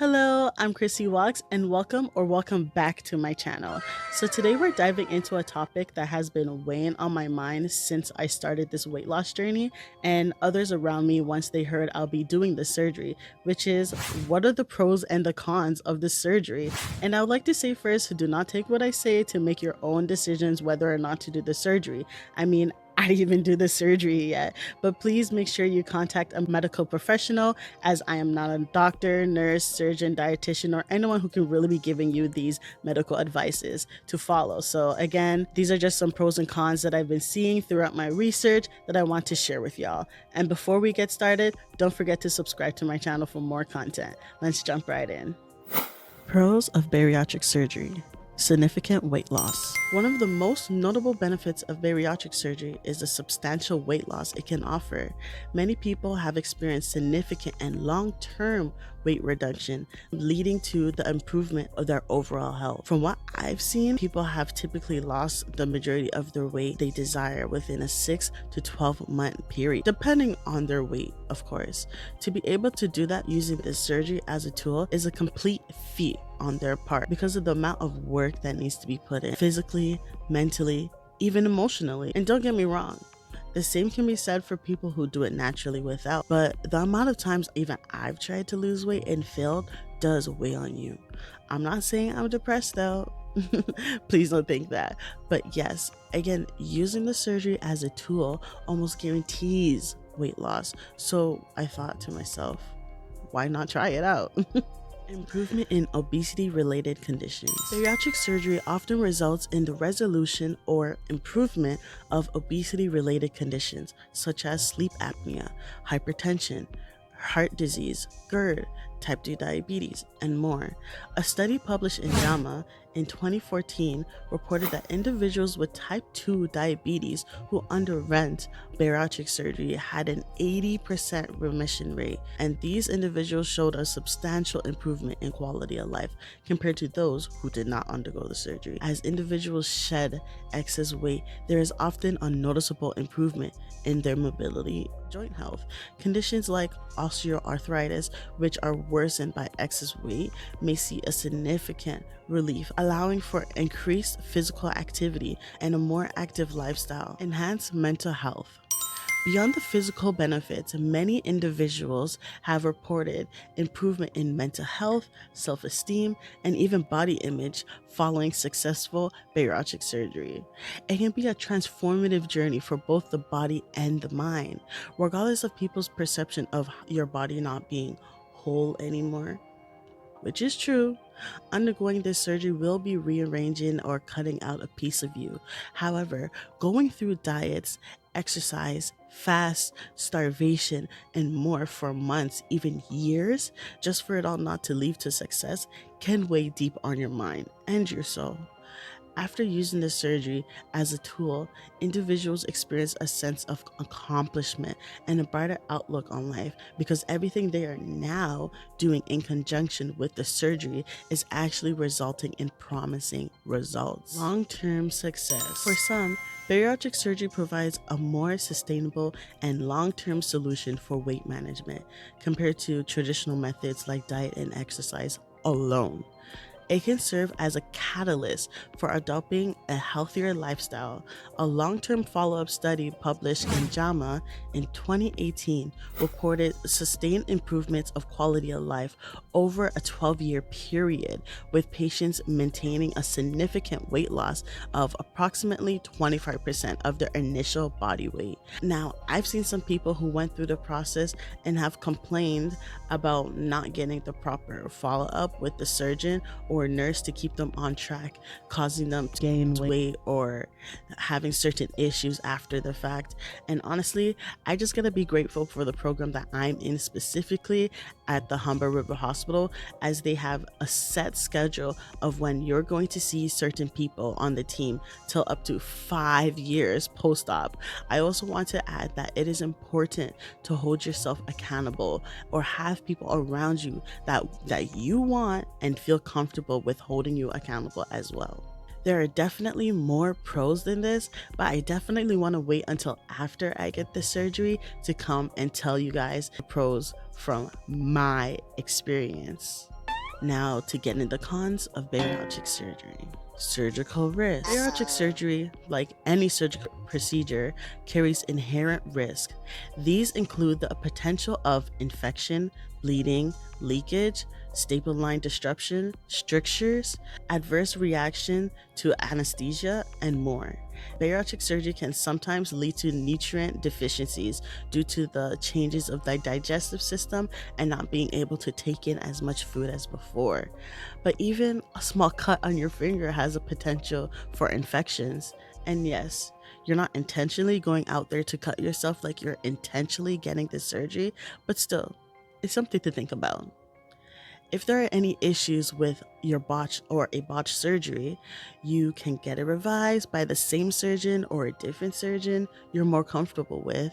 Hello, I'm Chrissy Walks and welcome back to my channel. So today we're diving into a topic that has been weighing on my mind since I started this weight loss journey and others around me once they heard I'll be doing the surgery, which is what are the pros and the cons of the surgery? And I would like to say first, do not take what I say to make your own decisions whether or not to do the surgery. I didn't even do the surgery yet, but please make sure you contact a medical professional as I am not a doctor, nurse, surgeon, dietitian, or anyone who can really be giving you these medical advices to follow. So again, these are just some pros and cons that I've been seeing throughout my research that I want to share with y'all. And before we get started, don't forget to subscribe to my channel for more content. Let's jump right in. Pros of bariatric surgery. Significant weight loss. One of the most notable benefits of bariatric surgery is the substantial weight loss it can offer. Many people have experienced significant and long-term weight reduction, leading to the improvement of their overall health. From what I've seen, people have typically lost the majority of their weight they desire within a 6 to 12 month period, depending on their weight, of course. To be able to do that using this surgery as a tool is a complete feat on their part because of the amount of work that needs to be put in physically, mentally, even emotionally. And don't get me wrong, the same can be said for people who do it naturally without, but the amount of times even I've tried to lose weight and failed does weigh on you. I'm not saying I'm depressed though. Please don't think that. But yes, again, using the surgery as a tool almost guarantees weight loss. So I thought to myself, why not try it out? Improvement in obesity-related conditions. Bariatric surgery often results in the resolution or improvement of obesity-related conditions such as sleep apnea, hypertension, heart disease, GERD, type 2 diabetes, and more. A study published in JAMA in 2014 reported that individuals with type 2 diabetes who underwent bariatric surgery had an 80% remission rate, and these individuals showed a substantial improvement in quality of life compared to those who did not undergo the surgery. As individuals shed excess weight, there is often a noticeable improvement in their mobility, joint health. Conditions like osteoarthritis, which are worsened by excess weight, may see a significant relief, allowing for increased physical activity and a more active lifestyle. Enhanced mental health. Beyond the physical benefits, many individuals have reported improvement in mental health, self-esteem, and even body image following successful bariatric surgery. It can be a transformative journey for both the body and the mind, regardless of people's perception of your body not being whole anymore, which is true. Undergoing this surgery will be rearranging or cutting out a piece of you. However, going through diets, exercise, fast, starvation, and more for months, even years, just for it all not to lead to success, can weigh deep on your mind and your soul. After using the surgery as a tool, individuals experience a sense of accomplishment and a brighter outlook on life because everything they are now doing in conjunction with the surgery is actually resulting in promising results. Long-term success. For some, bariatric surgery provides a more sustainable and long-term solution for weight management compared to traditional methods like diet and exercise alone. It can serve as a catalyst for adopting a healthier lifestyle. A long-term follow-up study published in JAMA in 2018 reported sustained improvements of quality of life over a 12-year period, with patients maintaining a significant weight loss of approximately 25% of their initial body weight. Now, I've seen some people who went through the process and have complained about not getting the proper follow-up with the surgeon or nurse to keep them on track, causing them to gain weight or having certain issues after the fact. And honestly, I just gotta be grateful for the program that I'm in, specifically at the Humber River Hospital, as they have a set schedule of when you're going to see certain people on the team till up to 5 years post-op. I also want to add that it is important to hold yourself accountable or have people around you that you want and feel comfortable with holding you accountable as well. There are definitely more pros than this, but I definitely want to wait until after I get the surgery to come and tell you guys the pros from my experience. Now to get into the cons of bariatric surgery. Surgical risk. Bariatric surgery, like any surgical procedure, carries inherent risk. These include the potential of infection, bleeding, leakage, staple line disruption, strictures, adverse reaction to anesthesia, and more. Bariatric surgery can sometimes lead to nutrient deficiencies due to the changes of the digestive system and not being able to take in as much food as before. But even a small cut on your finger has a potential for infections. And yes, you're not intentionally going out there to cut yourself like you're intentionally getting the surgery, but still, it's something to think about. If there are any issues with your botch or a botched surgery, you can get it revised by the same surgeon or a different surgeon you're more comfortable with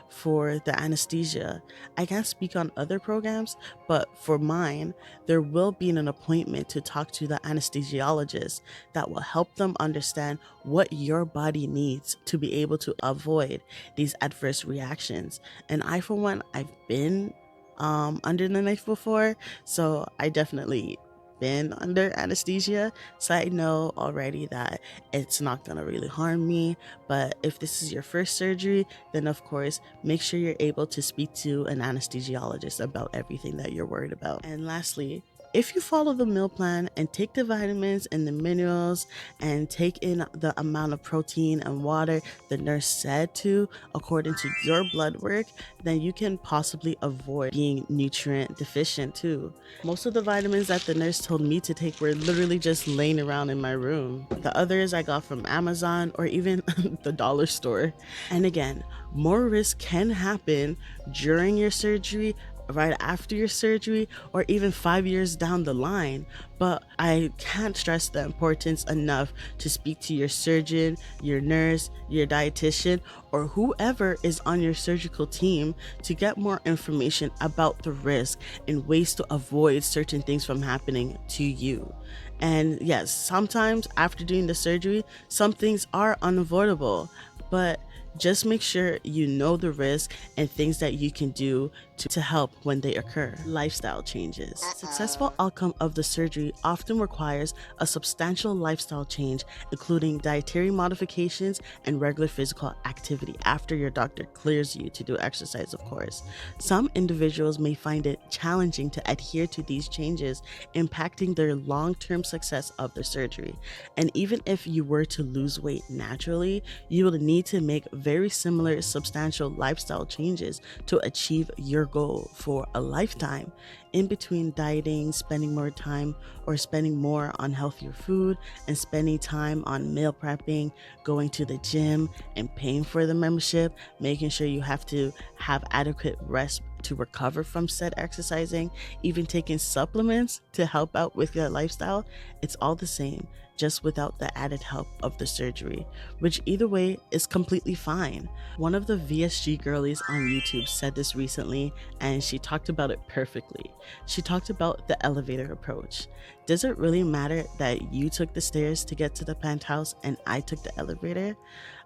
for the anesthesia. I can't speak on other programs, but for mine, there will be an appointment to talk to the anesthesiologist that will help them understand what your body needs to be able to avoid these adverse reactions. And I, for one, I've been under the knife before, so I definitely been under anesthesia, so I know already that it's not gonna really harm me. But if this is your first surgery, then of course make sure you're able to speak to an anesthesiologist about everything that you're worried about. And lastly, if you follow the meal plan and take the vitamins and the minerals and take in the amount of protein and water the nurse said to according to your blood work, then you can possibly avoid being nutrient deficient too. Most of the vitamins that the nurse told me to take were literally just laying around in my room. The others I got from Amazon or even the dollar store. And again, more risk can happen during your surgery, right after your surgery, or even 5 years down the line. But I can't stress the importance enough to speak to your surgeon, your nurse, your dietitian, or whoever is on your surgical team to get more information about the risk and ways to avoid certain things from happening to you. And yes, sometimes after doing the surgery, some things are unavoidable, but just make sure you know the risk and things that you can do to help when they occur. Lifestyle changes. Successful outcome of the surgery often requires a substantial lifestyle change, including dietary modifications and regular physical activity after your doctor clears you to do exercise, of course. Some individuals may find it challenging to adhere to these changes, impacting their long-term success of the surgery. And even if you were to lose weight naturally, you will need to make very similar substantial lifestyle changes to achieve your goal for a lifetime. In between dieting, spending more time or spending more on healthier food, and spending time on meal prepping, going to the gym and paying for the membership, making sure you have to have adequate rest to recover from said exercising, even taking supplements to help out with your lifestyle, it's all the same, just without the added help of the surgery, which either way is completely fine. One of the VSG girlies on YouTube said this recently, and she talked about it perfectly. She talked about the elevator approach. Does it really matter that you took the stairs to get to the penthouse and I took the elevator?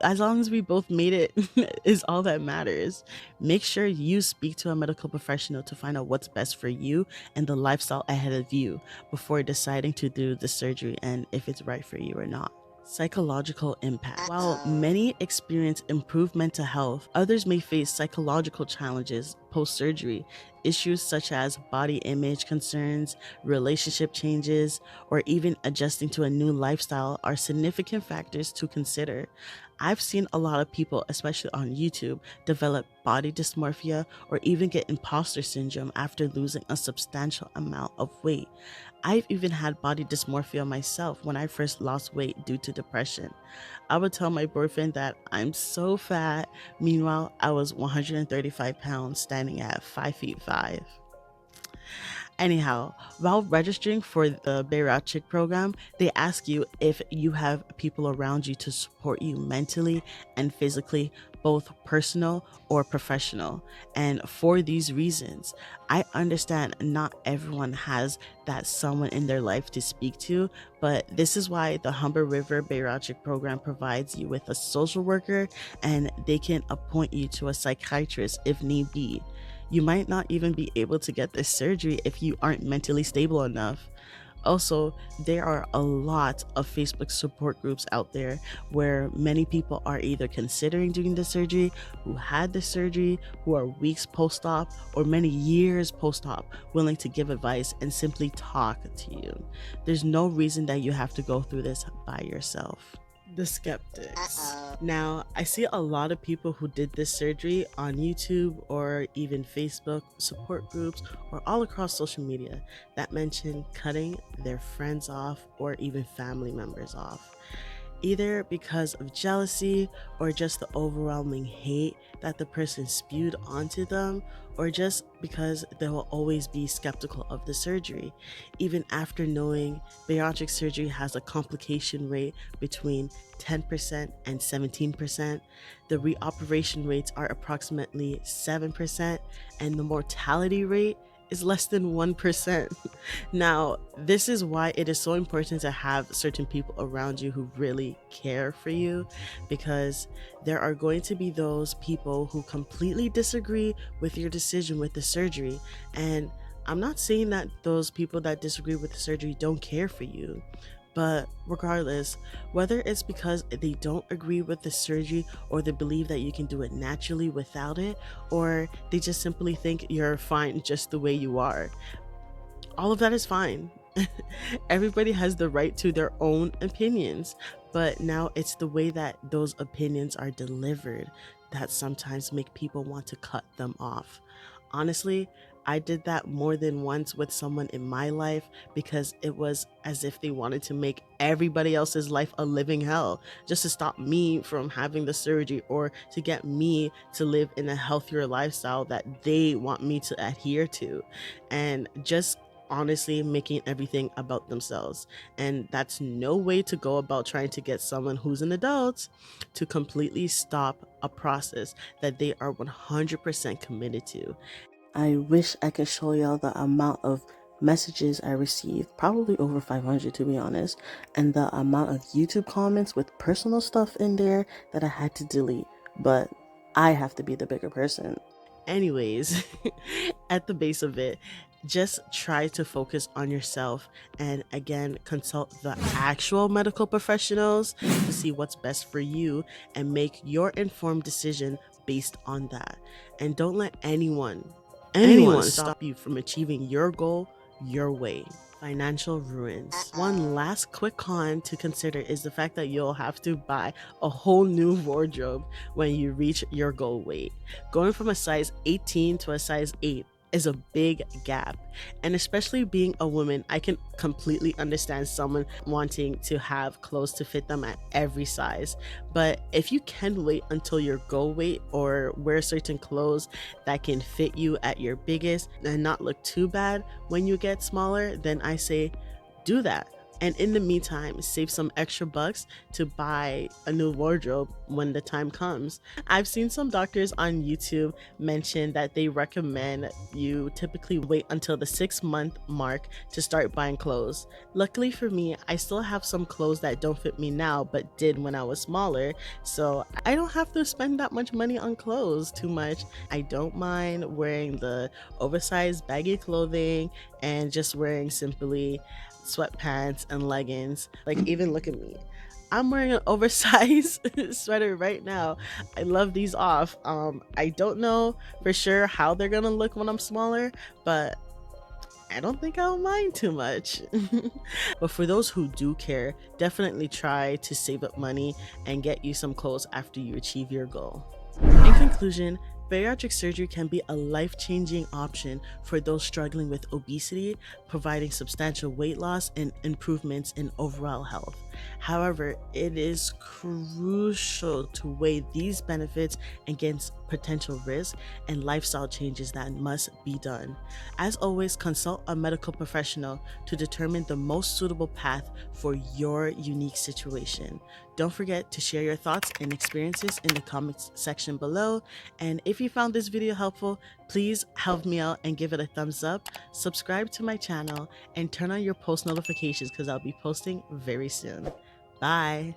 As long as we both made it is all that matters. Make sure you speak to a medical professional to find out what's best for you and the lifestyle ahead of you before deciding to do the surgery and if it's right for you or not. Psychological impact. While many experience improved mental health, others may face psychological challenges post-surgery. Issues such as body image concerns, relationship changes, or even adjusting to a new lifestyle are significant factors to consider. I've seen a lot of people, especially on YouTube, develop body dysmorphia or even get imposter syndrome after losing a substantial amount of weight. I've even had body dysmorphia myself when I first lost weight due to depression. I would tell my boyfriend that I'm so fat. Meanwhile, I was 135 pounds standing at 5 feet 5. Anyhow, while registering for the bariatric program, they ask you if you have people around you to support you mentally and physically, both personal or professional. And for these reasons, I understand not everyone has that someone in their life to speak to, but this is why the Humber River Bariatric Program provides you with a social worker, and they can appoint you to a psychiatrist if need be. You might not even be able to get this surgery if you aren't mentally stable enough. Also, there are a lot of Facebook support groups out there where many people are either considering doing the surgery, who had the surgery, who are weeks post op, or many years post op, willing to give advice and simply talk to you. There's no reason that you have to go through this by yourself. The Skeptics. Now, I see a lot of people who did this surgery on YouTube or even Facebook support groups or all across social media that mention cutting their friends off or even family members off, either because of jealousy or just the overwhelming hate that the person spewed onto them, or just because they will always be skeptical of the surgery, even after knowing bariatric surgery has a complication rate between 10% and 17%. The reoperation rates are approximately 7%, and the mortality rate is less than 1%. Now, this is why it is so important to have certain people around you who really care for you, because there are going to be those people who completely disagree with your decision with the surgery. And I'm not saying that those people that disagree with the surgery don't care for you. But regardless, whether it's because they don't agree with the surgery or they believe that you can do it naturally without it, or they just simply think you're fine just the way you are, all of that is fine. Everybody has the right to their own opinions, but now it's the way that those opinions are delivered that sometimes make people want to cut them off. Honestly, I did that more than once with someone in my life because it was as if they wanted to make everybody else's life a living hell just to stop me from having the surgery or to get me to live in a healthier lifestyle that they want me to adhere to. And just honestly making everything about themselves. And that's no way to go about trying to get someone who's an adult to completely stop a process that they are 100% committed to. I wish I could show y'all the amount of messages I received, probably over 500 to be honest, and the amount of YouTube comments with personal stuff in there that I had to delete. But I have to be the bigger person. Anyways, at the base of it, just try to focus on yourself and again consult the actual medical professionals to see what's best for you and make your informed decision based on that. And don't let anyone stop you from achieving your goal your way. Financial ruins. One last quick con to consider is the fact that you'll have to buy a whole new wardrobe when you reach your goal weight. Going from a size 18 to a size 8 is a big gap. And especially being a woman, I can completely understand someone wanting to have clothes to fit them at every size. But if you can wait until your goal weight or wear certain clothes that can fit you at your biggest and not look too bad when you get smaller, then I say do that. And in the meantime, save some extra bucks to buy a new wardrobe when the time comes. I've seen some doctors on YouTube mention that they recommend you typically wait until the 6-month mark to start buying clothes. Luckily for me, I still have some clothes that don't fit me now but did when I was smaller, so I don't have to spend that much money on clothes too much. I don't mind wearing the oversized baggy clothing and just wearing simply sweatpants and leggings. Like, even look at me, I'm wearing an oversized sweater right now. I love these off. I don't know for sure how they're gonna look when I'm smaller, but I don't think I'll mind too much. But for those who do care, definitely try to save up money and get you some clothes after you achieve your goal. In conclusion, bariatric surgery can be a life-changing option for those struggling with obesity, providing substantial weight loss and improvements in overall health. However, it is crucial to weigh these benefits against potential risks and lifestyle changes that must be done. As always, consult a medical professional to determine the most suitable path for your unique situation. Don't forget to share your thoughts and experiences in the comments section below. And if you found this video helpful, please help me out and give it a thumbs up, subscribe to my channel, and turn on your post notifications because I'll be posting very soon. Bye!